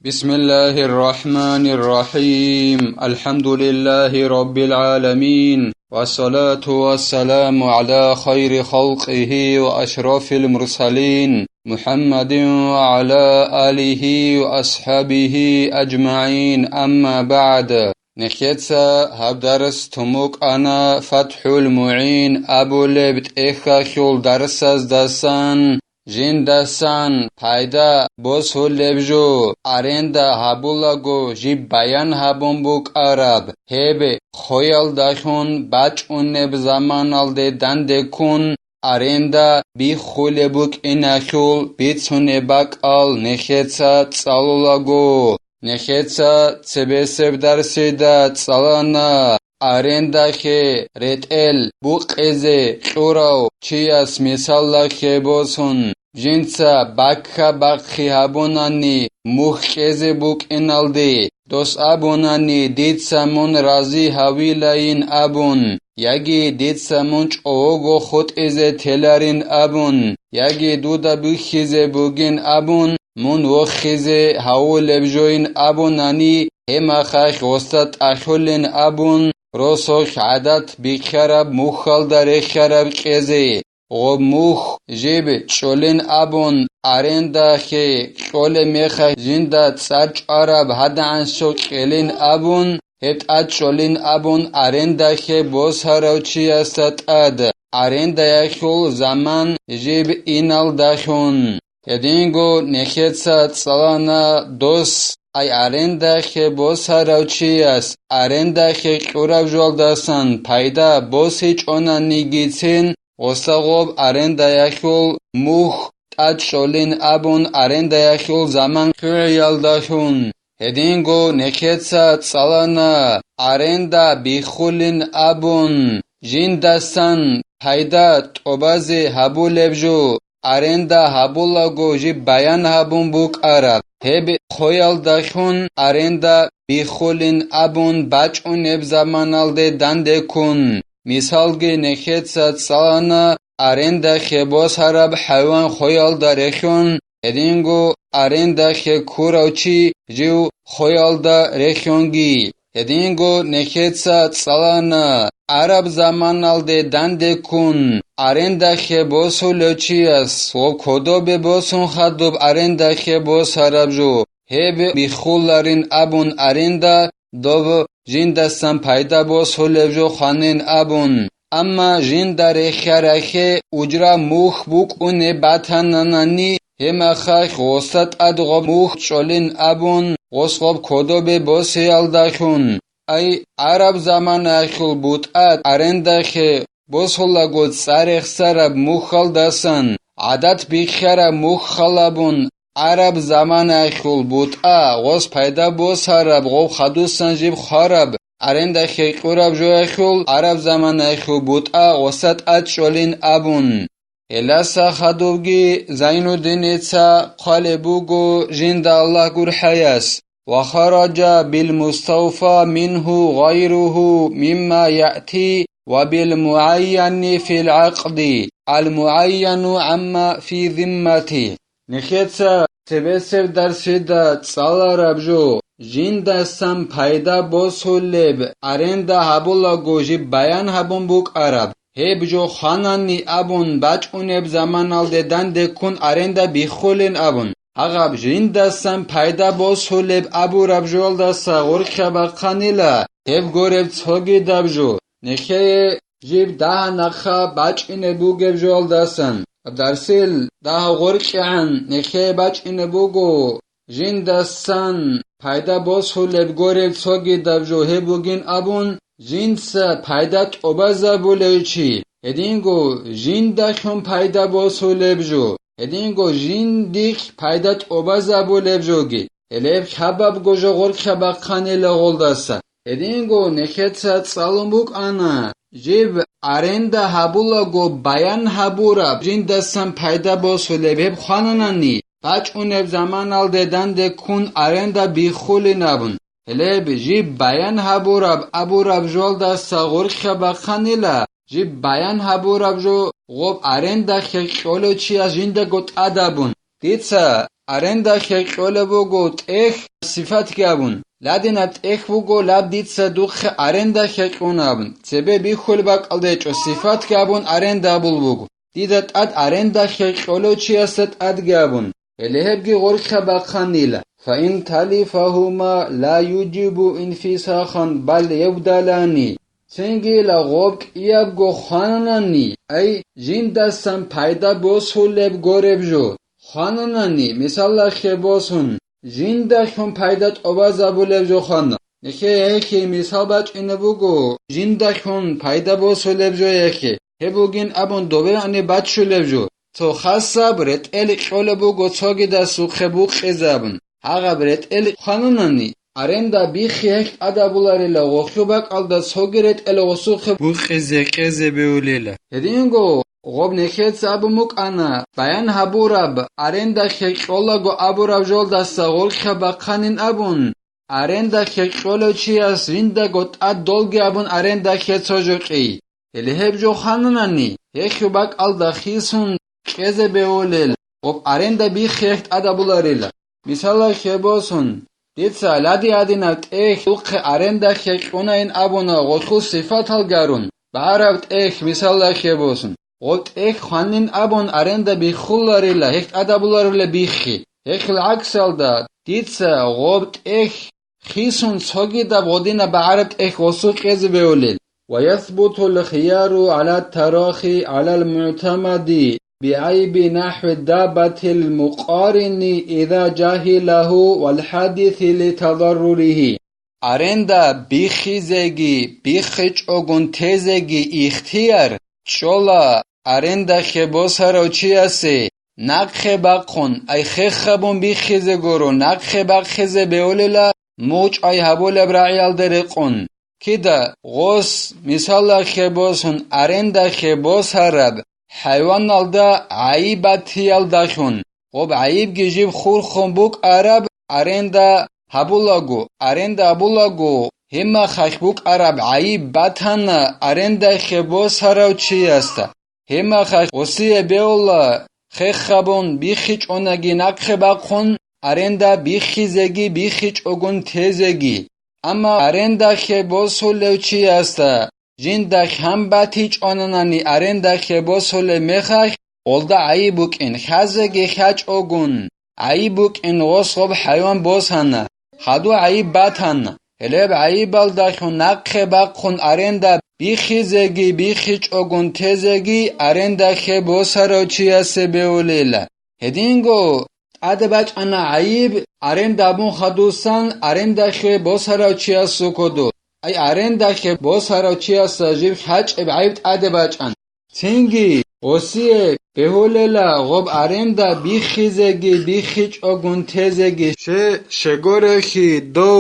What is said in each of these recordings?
بسم الله الرحمن الرحيم الحمد لله رب العالمين والصلاة والسلام على خير خلقه وأشرف المرسلين محمد وعلى آله وأصحابه أجمعين أما بعد نخيتسا هبدرس تموك أنا فتح المعين أبو لبت إخاخيول درسز دسان جين دستان پایدا بوس هلبجو آرندا هابولاگو جیب بیان هابون بوک عرب هب خویل داشون بچ اون نب زمان الده دنده کن آرندا بی خول بوک ایناخول بیتون باک آل نخیتسا تسالولاگو نخیتسا تبسب درسیدا تسالانا آرندا خه رتل بوقزه شوراو چیاس مثال خه بوسون جنسا باکها باکخی هابونانی مخیزه بوک انالده دوست ابونانی دید سمون رازی هاویلاین ابون یکی دید سمون چوگو خود ازه تلارین ابون یکی دودا بخیزه بوگین ابون من وخیزه هاول بجوین ابونانی هما خاک وستت اخولین ابون روسوخ عادت بخراب مخال در خراب کزه غب مخ جیب چولین ابون آرندا خی چول میخ جندا تسرچ عرب هدعن شو کلین ابون هت اد چولین ابون آرندا خی بوس هراو چی است اد آرندا یخول زمان جیب اینال داشون هدینگو نخیتسا تسالانا دوست ای آرندا خی بوس هراو چی است آرندا خی کوراب جول دستن پایدا بوس هیچ اونا نیگیتین وساغوب آرندا یخول مخ تاد شولین ابون آرندا یخول زمان خیال داشون هدینگو نخیتسا تسالانا آرندا بیخولین ابون جین دستن پایدا توبازی هبول بجو آرندا هبولاگو جی بیان هبون بوک عرب هب خویال داشون آرندا بیخولین ابون بچ اون اب زمان الده دنده کن مثالگی نخیتسا تسالانا آرندا خی بوس هراب حیوان خویال دارخون هدینگو آرندا خی کوراوچی جو خویال دارخونگی هدینگو نخیتسا تسالانا عرب زمان الده دنده کن آرندا خی بوس هلوچی است و کدو به بوسون خدوب آرندا خی بوس هراب جو هب بیخولارین ابون آرندا دو جین دستن پایدا بوس هلوجو خانین ابون اما جین در خرخه اجرا مخ بوک اون بطنانانی هما خاک غصت ادغا مخ چولین ابون غصغب کدو به بوس یالداخون ای عرب زمان اخل بود آرندا خی بوس هلاگود سرخ سرب مخال دستن عادت بیخره مخالبون عرب زمان اخول بود غص پیدا بوس هرب غو خدوستن جیب خارب آرندا خی قرب جو اخول عرب زمان اخول بود غصت اد شولین ابون الاسا خدوگی زین الدین ایتسا قالبوگو جند الله گر حیاس وخرج بالمستوفى منه غيره مما يأتي وبالمعين في العقد المعين عما في ذمته نخیتسا تبسب درسیدا تسالا ربجو جین دستم پایدا بوس هلب آرندا هبولاگو جی بیان هبون بوک عرب هب جو خانانی ابون بچ اونب زمان الده دنده کن آرندا بیخولین ابون اغاب جین دستم پایدا بوس هلب ابو ربجول دستا غرخ بقانیلا هب گورب تسوگی دبجو نخیه جیب ده نخا بچ اینه بوگب جول دستن درسیل ده غرق عن نخیه بچ اینه بوگو جین دستن پایدا بوس هلب گورب تسوگی دبجو هبوگین ابون جین سا پایدا توبازا بولوچی هدینگو جین دخون پایدا بوس هلب جو هدینگو جین دیخ پایدا توبازا بولب جوگی هلب کباب گوجو غرق بقانی لغول دستا هدینگو نخیتسا تسالون بوک آنا جیب آرندا هبولاگو بیان هبورا جین دستن پایدا بوس هلب هب خانانانی بچ اونب زمان الده دنده کن آرندا بیخولی نبون هلب جیب بیان هبورا ابورا جول دستا غرخ بخانیلا جیب بیان هبورا جو غب آرندا خیلو چی از جینده گوت ادبون دیتسا arenda xeqole bugo teh sifat gabun ladina teh bugo labditsa dukhe arenda xequnabun sebe bixul baqaldecho sifat gabun arenda bulbugo didat ad arenda xeqolo chiasat ad gabun elehebgi gorkha baqanila fa in talifahuma la yujibu infisakhan bal yabdalani Sengila gobk iabgo khanani ay jindasan payda bosuleb gorebjo khanani misalla khebosun jindashon paydat obazabulebjo khana eke misal bachinabugo jindashon payda bosulebjo eke hebugin abon doberani bachulebjo to khasabret el qolebugo tsogida sukhebu khezabun agabret el khanani arenda bixiyek adabularila goxubak alda sogeret elosukhe bukheze beulela hedingo gob nekhet sabumuk ana bayan haburab arenda khekolago aburab joldasa golkha baqanin abun arenda khekolo chias vinda got ad dolgi abun arenda khetsojoqi eleheb jo khanani hekubak alda khisun qeze beulel gob arenda bixiyek adabularila misala khebosun Ditsa ladi adinat ulqe arenda xeqonain abona gotxu sifatal garun. Barabt misalla xebosun. Got xanin abon arenda bixullarila heq adabularila bixi. Heql aksalda ditsa gobt xisun sogida bodina barabt osuq ezbeulil. ويثبت الخيار على التراخي على المعتمد بعيب نحو الدابة المقارن إذا جاهله والحادث لتضرره أرندا بخيزگي بخيج أغن تزگي اختيار شولا أرندا خبوسارو چياسي نقخ باقون أي خخبون بخيزگورو نقخ باقخيزه بيوليلا موچ أي هبول برعيال درقون كده غوص مثال خبوسون أرندا خبوسارب حیوان alda عیبتی aldashun. Gob عیب gijib khurkhon buk arab arenda habulago hema khashbuk arab عیب batana arenda khebos harav chiasta. Hema khash osie beola khekhabon bikhich onagi nakhabaqon arenda bikhizegi bikhich ogun tezegi. Ama arenda khebos olev chiasta. Jindak ham batich onanani arenda khebosole mekhash olda ayibuk in khazege khach ogun ayibuk in gosgob hayvan boshana khadu ayib batana eleb ayibal dakhun naqhe baqun arenda bikhizegi bikhich ogun tezegi arenda khebosaro chiase beulela hedingo adabach ana ayib arenda bun khadusan arenda khebosaro chiasu kodo Ay arenda ke bosara chiasa jiv hach ebaibt adebachan. Tingi osie beholela gob arenda bikhizegi bikhich ogun tezegi shegorehi do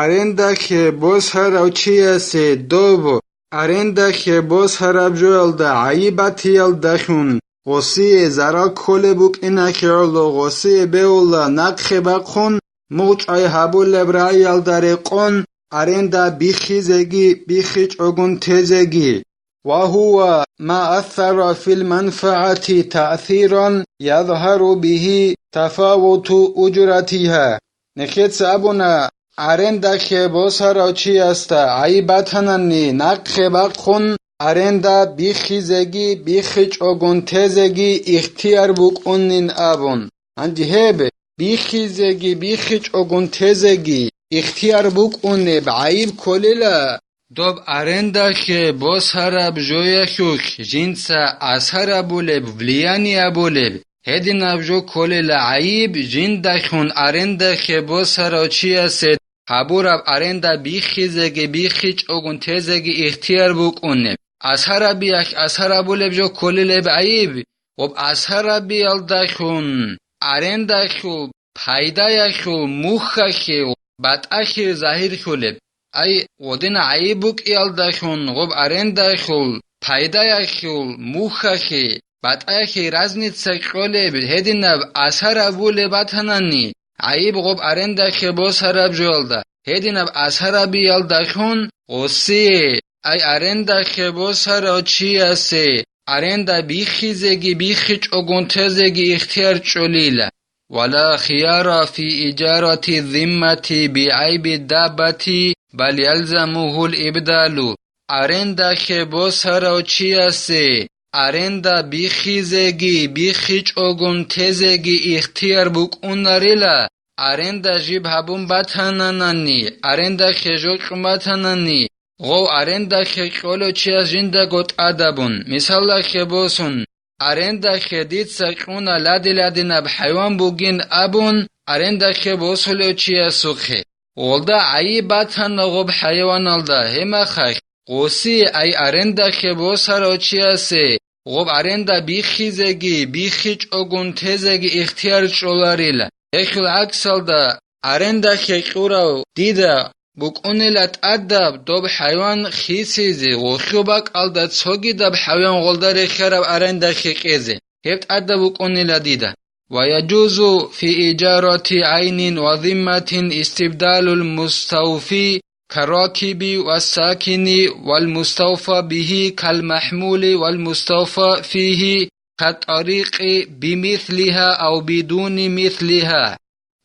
arenda ke bosara chiase dobo arenda ke bosara bjolda aibati aldashun osie zara kolebuk inakelo osie beola nakhe baqon much ay habul lebrai aldareqon arenda bikhizegi bikhich ogun tezegi وهو ما أثر في المنفعة تأثيرا يظهر به تفاوت أجرتها نخيت سابونا arenda khebosara chiasta aibatanani naqkhebaqon arenda bikhizegi bikhich ogun tezegi ikhtiyar bukunin abon andihebe bikhizegi bikhich ogun tezegi ikhtiyar bukunne baib kolila dob arenda khebosara bjoyashuk jinsa asara buleb влияние buleb hedina bjo kolila aib jindakhun arenda khebosara chiase haburab arenda bikhizegi bikhich ogun tezegi ikhtiyar bukunne asara biak asara buleb jo kolile baib ob asara bialdakhun arenda khu paydaya khu mukha khu bat'akhi zahir khuleb ay odina aibuk ialdakhun gob arenda khul paydaya khul mukha khi bat'akhi raznitsa khuleb hedina asara bule batanani aib gob arenda khebos harab jolda hedina asara bialdakhun osi ay arenda khebos haro chiase arenda bikhizegi bikhich ogun tezegi ikhtiyar cholila ولا خيار في إجارة الذمة بعيب الدابة بل يلزمه الإبدال أرندا خبوسرا چياسي أرندا بيخيزيگي بيخيچ أغن تيزيگي اختيار بوكوناريلا أرندا جيب هبون باتاناناني أرندا خجوك باتاناني غو أرندا خيقولو چياس جندا گوت أدابون مثالا خبوسون أرندا خديد ساقونا لادي لادينا بحيوان بوگين أبون أرندا خبوسولو چياسوخي ولدا عي باتان غو بحيوان الدا هما خاك قوسي أي أرندا خبوسرا چياسي غوب أرندا بيخيزيگي بيخيچ أغن تيزيگي اختيار چولاريلا اخل عكسل دا أرندا خيقورا ديدا بوكونيلات أدب دوب حيوان خيسيزي وخيوباك ألدا تسوغي دب حيوان غلداري خراب أرندا خيقيزي هبت أدب بوكونيلا ديدا ويجوز في إجارة عين وذمة استبدال المستوفي كراكب والساكن والمستوفى به كالمحمول والمستوفى فيه كالطريق بمثلها أو بدون مثلها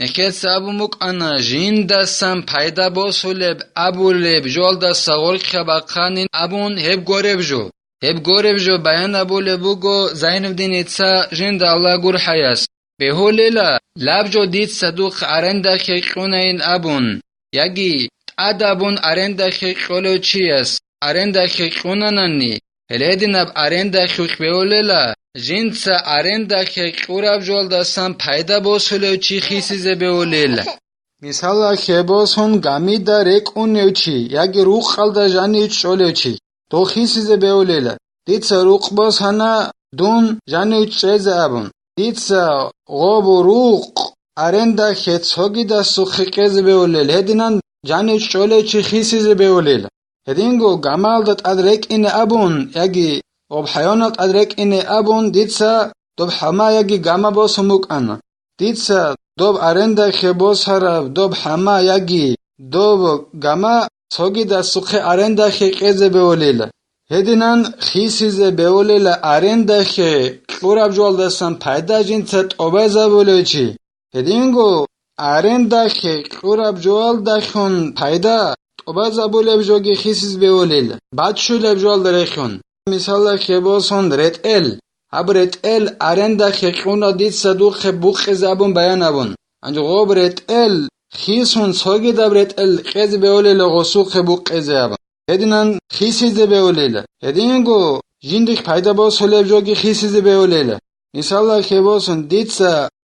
نكت سابمك أنا جين دستم پیدا بوسولب أبولب جول دست غرق خبقانين أبون هب گورب جو بیان أبولبوغو زين الدين إتسا جين دا الله گور حياس بهوليلا لاب جو ديت صدوق أرندا خيقونين أبون يجي أدابون أرندا خيقولو چياس أرندا خيقوناناني هلهديناب أرندا خيق بهوليلا جنس أرندا خيقوراب جول دستم پیدا بوسولو چي خيسيزه بهوليلا مثالا خبوسون غاميدا ريقونيو چي يجي روخ خالدا جانيو چوليو چي تو خيسيزه بهوليلا ديتسا روخ باس هنا دون جانيو چيزه أبون ديتسا غوب روخ أرندا خيتسوغي دستو خيقيزه بهوليلا هدينان جانيو چوليو چي خيسيزه بهوليلا هدينگو غامال دات أدريك إن أبون يجي غوب حيوانات أدريك إن أبون ديتسا دوب حما يجي غاما بوسموك أنا ديتسا دوب أرندا خبوس هرب دوب حما يجي دوب غاما سوغي دا سوخي أرندا خيقيزه بهوليلا هدينان خيسيزه بهوليلا أرندا خيقوراب جوال دستان پايدا جنسا توبازا بولوچي هدينگو أرندا خيقوراب جوال دخون پايدا توبازا بولب جوگي خيسيز بهوليلا بعد شولب جوال درخون مثال خبوسون رت ال هب رت ال أرندا خيقونا ديت صدوق خبوق زبون بيان أبون انجو غوب رت ال خيسون سوغي دب رت ال خيز بهوليلا غسوق خبوق زبون هدينان خيسيز بهوليلا هدينگو جندك پايدا بوسولب جوگي خيسيز بهوليلا مثال خبوسون ديت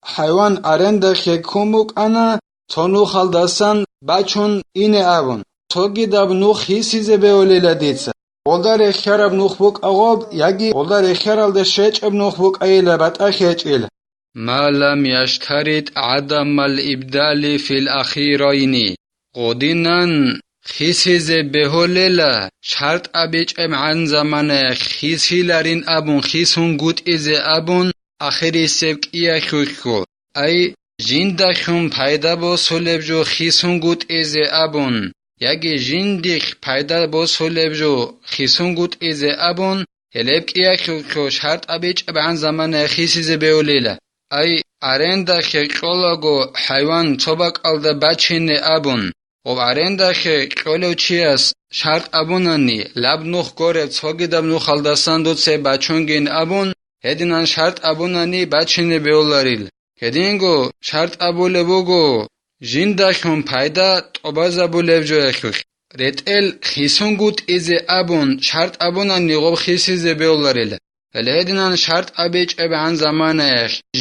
حيوان أرندا خيقوموك أنا تونو خالدستان بچون إني أبون سوغي دب نو خيسيز بهوليلا ديت ولدار خراب نخبوك أغاب يجي ولدار خرال دشيج اب نخبوك أيلا بات أخيج إلا ما لم يشترط عدم الإبدال في الأخيرين قدنان خيسيز بهوليلا شرط أبيج عن زمان خيسي لارين أبون خيسون قد إز أبون آخری سبک ای خوکو ای جندخم پیدا با سولب جو خیسون گوت از ابون یکی جندخ پیدا با سولب جو خیسون گوت از ابون هلبک ای خوکو شرط ابیچ ابعن زمان خیسیز بیولیلا ای ارنده خیقولگو حیوان چوبک الده بچین ابون و ارنده خیقولو چی است شرط ابونانی لب نوخ گوره چوگی دب نوخ الدستان دوت سه بچونگین ابون هدینان شرط ابونانی بچین بیولاریل هدینگو شرط ابوله بوگو جندخم پیدا توباز ابوله جو خوک رتل خیسون گوت از ابون شرط ابونانی غوب خیسیز بیولاریل هدینان شرط ابیچ ابعن زمان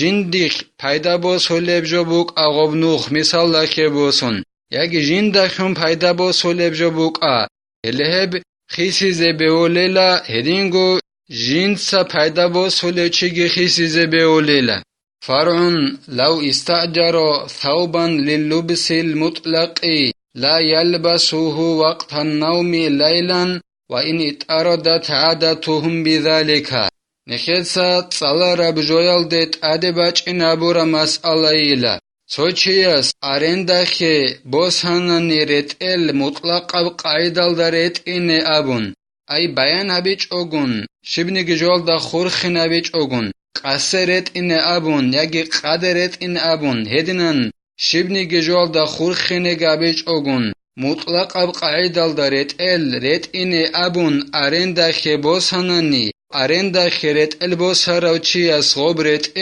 جندخ پیدا با سولب جو بوک اغوب نوخ مثال لکه بوسون یکی جندخم پیدا با سولب جو بوک هلهب خیسیز بیولیلا هدینگو جنس پیدا با سولچگی خیسیز بیولیلا فرعون لو استأجر ثوبا لللبس المطلق لا يلبسه وقت النوم ليلا وإن اتأردت عادتهم بذلك نخيصة صلى بجويل ديت أدباج إنابور مسألة إلا سوچيس أرندخي بوسهنني رتئل مطلق بقايدال داريت إني أبون أي بيان هبيج أغن شبني جول دا خورخن هبيج أغن قصرت إن أبون يجي قدرت إن أبون هدنن شبني جوال دا خورخيني جابيج أغون مطلق أب قاعدة دارت ريت إن أبون أرندا خبوس هنني أرندا خيرت البوس هراوچي أصغب ريت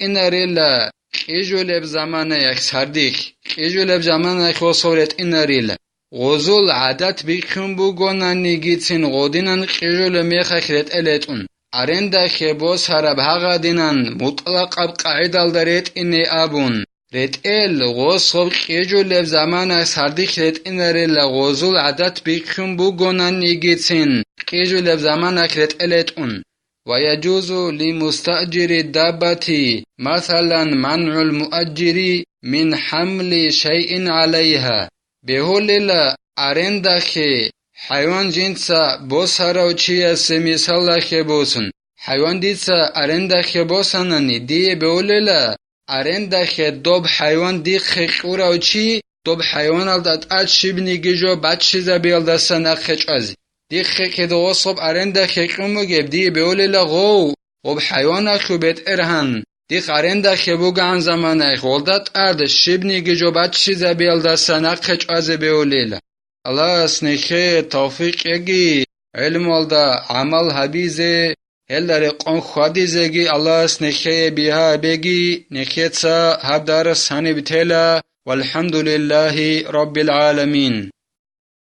إن ريلا إجولب زمان يخ سرديخ إجولب زمان يخ وصورت إن ريلا غزول عادت بيخون بوغونا نيجيتسين غودينان إجول ميخ ريت إلتون أرندا خبوس هرب هاغا دينان مطلق أب قاعدة دارت إن أبون ريت غصب إجولب زمان سرديخ ريت إن ريلا غزول عادت بيخون بوغونا نيجيتسين إجولب زمان ريت إلتون ويجوز لمستأجر الدابة مثلا منع المؤجر من حمل شيء عليها بهوللا أرندخي حيوان جنسا بوسراوچي سميسالخي بوسن حيوان ديسا أرندخي بوسنني دي بهوللا أرندخي دوب حيوان دي خيقوراوچي دوب حيوان الدات أتشبني جيجو باتشيزا بيالدسن أخيش أزي دي خيك دو صب أرندا خيقمو جيب دي بيولي لغو وب حيوان أخو بيت إرهن دي خارندا خيبوغ عن زمان أخ ولدت أرد شبني جيجو باتشي زبيل دا سنق خيش أزي بيولي له الله اسنخي توفيق يجي علم والدا عمل حبيزي هل رقم خادي زيجي الله اسنخي بيها بيجي نخيتسا هدار ساني بتلا والحمد لله رب العالمين